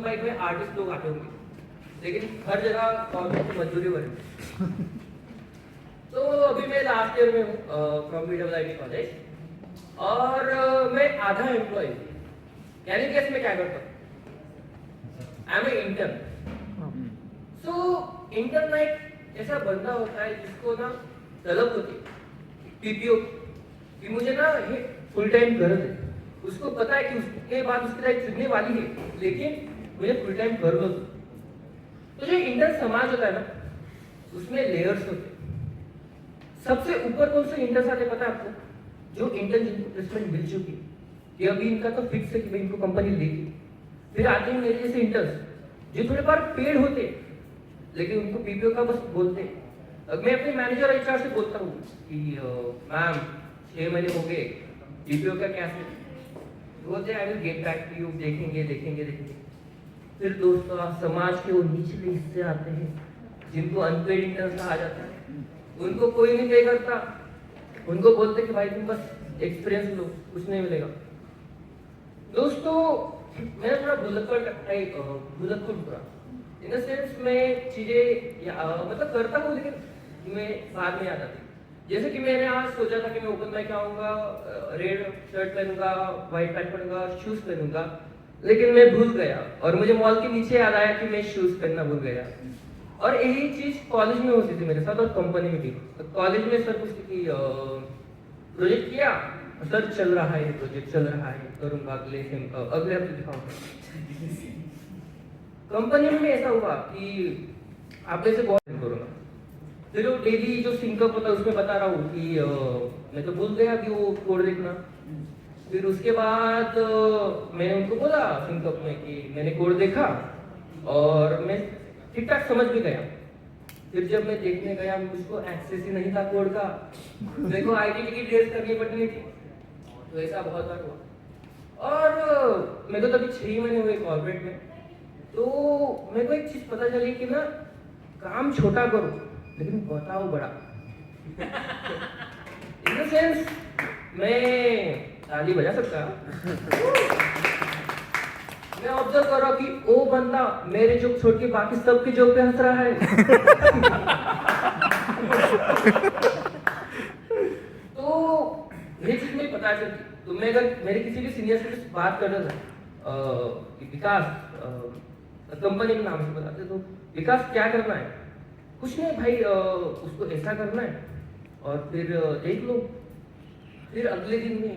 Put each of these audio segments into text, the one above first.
Open mic में artist लोग आते होंगे, लेकिन हर जगह कॉलेज की मजदूरी बने। तो अभी मैं लास्ट ईयर में हूँ फ्रॉम BIIT कॉलेज, और मैं आधा एम्प्लॉय हूँ। यानी कि इसमें क्या करता हूँ, I am a intern. So intern एक ऐसा बंदा होता है जिसको ना तलब होती है पीपीओ कि मुझे ना ये फुल टाइम गरज है। उसको पता है कि उसके बाद उसकी लाइफ चुनने वाली है, लेकिन मुझे फुल टाइम गरज होती। तो जो इंटर्न समाज होता है ना, उसमें लेयर्स होते हैं। सबसे ऊपर कौन से इंटर्न्स आते पता है आपको? जो इंटर्न जिनको प्लेसमेंट मिल चुकी है कि अभी इनका तो फिक्स है कि भाई इनको कंपनी लेगी। फिर आते हैं मेरे जैसे इंटर्न्स जो थोड़े बार पेड होते, लेकिन उनको पीपीओ का बस बोलते। मैं अपने मैनेजर HR से बोलता हूँ कि मैम 6 महीने हो गए, पीपीओ का क्या है? बोलते I will get back to you, देखेंगे देखेंगे देखेंगे। फिर दोस्तों समाज के वो निचले हिस्से आते हैं जिनको अनपेड इंटर्न्स कहा जाता है। उनको कोई नहीं पे करता, उनको बोलते कि भाई तुम बस एक्सपीरियंस लो, कुछ नहीं मिलेगा। दोस्तों मेरा थोड़ा भुलक्कड़ पूरा इन द सेंस मैं चीजें मतलब करता हूँ, लेकिन मैं बाद में याद आती। जैसे कि मैंने आज सोचा था कि मैं ओपन माइक आऊंगा, रेड शर्ट पहनूंगा, व्हाइट पैंट पहनूंगा, शूज पहनूंगा, लेकिन मैं भूल गया और मुझे मॉल के नीचे याद आया कि मैं शूज पहनना भूल गया। और यही चीज कॉलेज में होती थी मेरे साथ और कंपनी में भी। तो कॉलेज में सर कुछ की प्रोजेक्ट किया, सर चल रहा है प्रोजेक्ट चल रहा है, करूंगा अगले हफ्ते दिखाऊंगा। कंपनी में ऐसा हुआ कि आप ऐसे बहुत करूंगा। फिर वो डेली जो सिंकअप होता है उसमें बता रहा हूँ कि मैं तो भूल गया कि वो कोड देखना। फिर उसके बाद मैंने उनको बोला सिंकअप में कि मैंने कोड देखा और मैं ठीक ठाक समझ भी गया। फिर जब मैं देखने गया मुझको एक्सेस ही नहीं था कोड का, मेरे को आईडी की ड्रेस करनी पड़नी थी। तो ऐसा बहुत बार हुआ। और मेरे को तभी 6 महीने हुए कॉर्पोरेट में। तो मेरे को एक चीज पता चली कि ना काम छोटा करो लेकिन बताओ बड़ा। इन द सेंस मैं ताली बजा सकता। मैं ऑब्जर्व कर रहा हूँ कि वो बंदा मेरे जोक छोड़ के बाकी सबके जोक पे हंस रहा है। तो ये चीज मुझे पता चलती। तो मैं अगर मेरे किसी भी सीनियर से बात कर रहा था विकास कंपनी के नाम से बताते, तो विकास क्या करना है? कुछ नहीं भाई, उसको ऐसा करना है और फिर देख लो। फिर अगले दिन में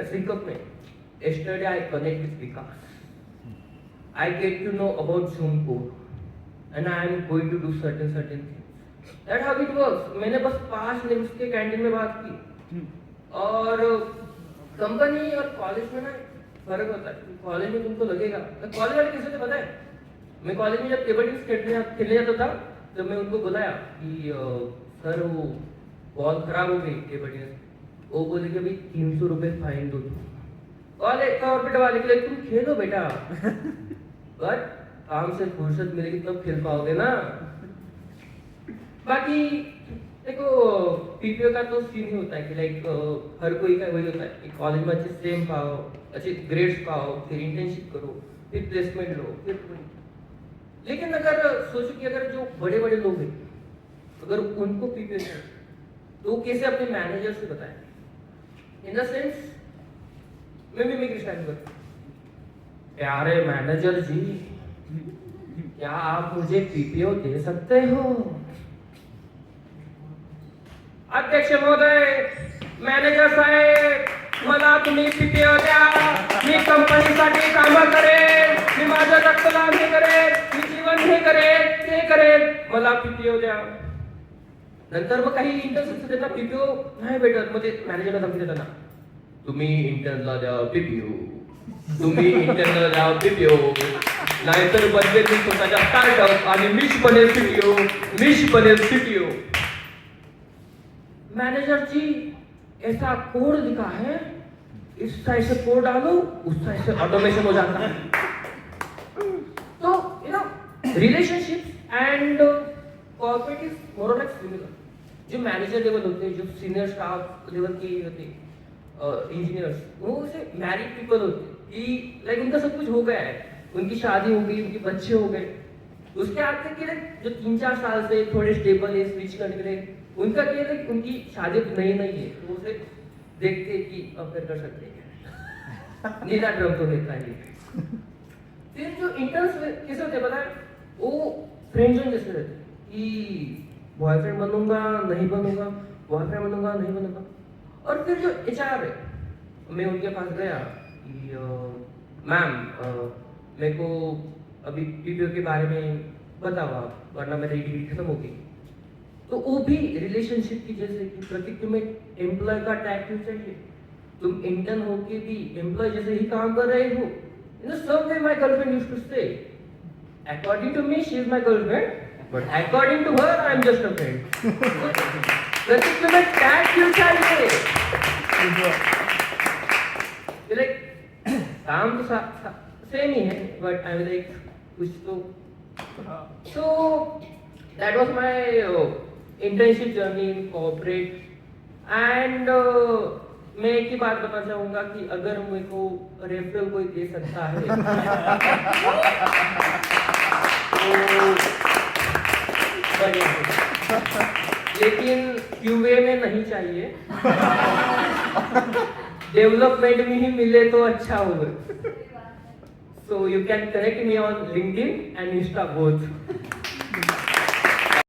सिंकअप में yesterday I connect with Vikas. I get to know about Zoom code and I am going to do certain things. That's how it works. मैंने बस 5 मिनट उसके कैंटीन में बात की। और कंपनी और कॉलेज में ना फर्क होता है। कॉलेज में तुमको लगेगा, कॉलेज वाले कैसे थे पता है? मैं कॉलेज में जब टेबल टेनिस खेलने जाता था तो मैं उनको बुलाया कि सर वो बॉल खराब हो गई टेबल टेनिस। वो बोले कि भाई 300 रुपये फाइन दो। कॉलेज कॉर्पोरेट वाले के लिए तुम खेलो बेटा, बट काम से फुर्सत मिलेगी तब खेल पाओगे ना। बाकी देखो पीपीओ का तो सीन ही होता है कि लाइक हर कोई का वही होता है कि कॉलेज में अच्छे सेम पाओ, अच्छे ग्रेड्स पाओ, फिर इंटर्नशिप करो, फिर प्लेसमेंट लो, फिर। लेकिन अगर सोचो कि अगर जो बड़े बड़े लोग हैं अगर उनको पीपीओ है तो कैसे अपने मैनेजर से बताएं? इन द सेंस मैं भी स्टार्ट करूं, प्यारे मैनेजर जी क्या आप मुझे पीपीओ दे सकते हो? अध्यक्ष महोदय, मॅनेजर साहेब, मला तुम्ही पीपीओ द्या, मी कंपनीसाठी कामं करेन, मी माझं रक्तदान हे करेन, मी जीवन हे करेन ते करेन, मला पीपीओ द्या. नंतर मग काही इंटर्नशिप त्यांना पीपीओ नाही भेटत, मग ते मॅनेजरला धमकी देतात, तुम्ही इंटर्नला द्या पीपीओ, तुम्ही इंटर्नला द्या पीपीओ, नाहीतर बदलेल मी स्वतःच्या स्टार्टअप आणि मीच बनेल सीटीओ, मीच बनेल सीटीओ. मैनेजर जी ऐसा कोड लिखा है, इस साइड से कोड डालो, उस साइड से ऑटोमेशन हो जाता है. तो you know relationship and corporate is more और लेस सिमिलर. जो मैनेजर लेवल होते हैं, जो सीनियर स्टाफ लेवल के होते इंजीनियर्स, वो से मैरिड पीपल होते हैं कि लाइक उनका सब कुछ हो गया है, उनकी शादी हो गई, उनके बच्चे हो गए, उसके आगे के लिए जो 3-4 साल से थोड़े स्टेबल है, स्विच करने के लिए, उनका क्या है कि उनकी शादी नई नहीं है, तो उसे देखते हैं कि अब फिर कर सकते हैं नीला ड्रम तो रहता है। फिर जो इंटर्न्स कैसे होते हैं पता है, वो फ्रेंड जोन जैसे रहते हैं कि बॉयफ्रेंड बनूंगा नहीं बनूंगा, बॉयफ्रेंड बनूंगा नहीं बनूंगा। और फिर जो एचआर है, मैं उनके पास गया कि मैम मेरे को अभी पीपीओ के बारे में बताओ आप, वरना मेरी डिग्री खत्म होगी। तो वो भी रिलेशनशिप की जैसे कि प्रतीक तुम्हें एम्प्लॉय का टैग क्यों चाहिए, तुम इंटर्न होके भी एम्प्लॉय जैसे ही काम कर रहे हो। You know, some way my girlfriend used to say, according to me, she is my girlfriend, but according to her, I am just a friend. प्रतीक तुम्हें टैग क्यों चाहिए? Like काम तो सेम ही है, but I was like कुछ तो। So that was my internship journey in corporate, and मैं एक ही बात बताना चाहूंगा कि अगर मेरे को रेफरल कोई दे सकता है तो बढ़िया है, लेकिन क्यूए में नहीं चाहिए, डेवलपमेंट में ही मिले तो अच्छा होगा। So you can connect me on LinkedIn and Insta both.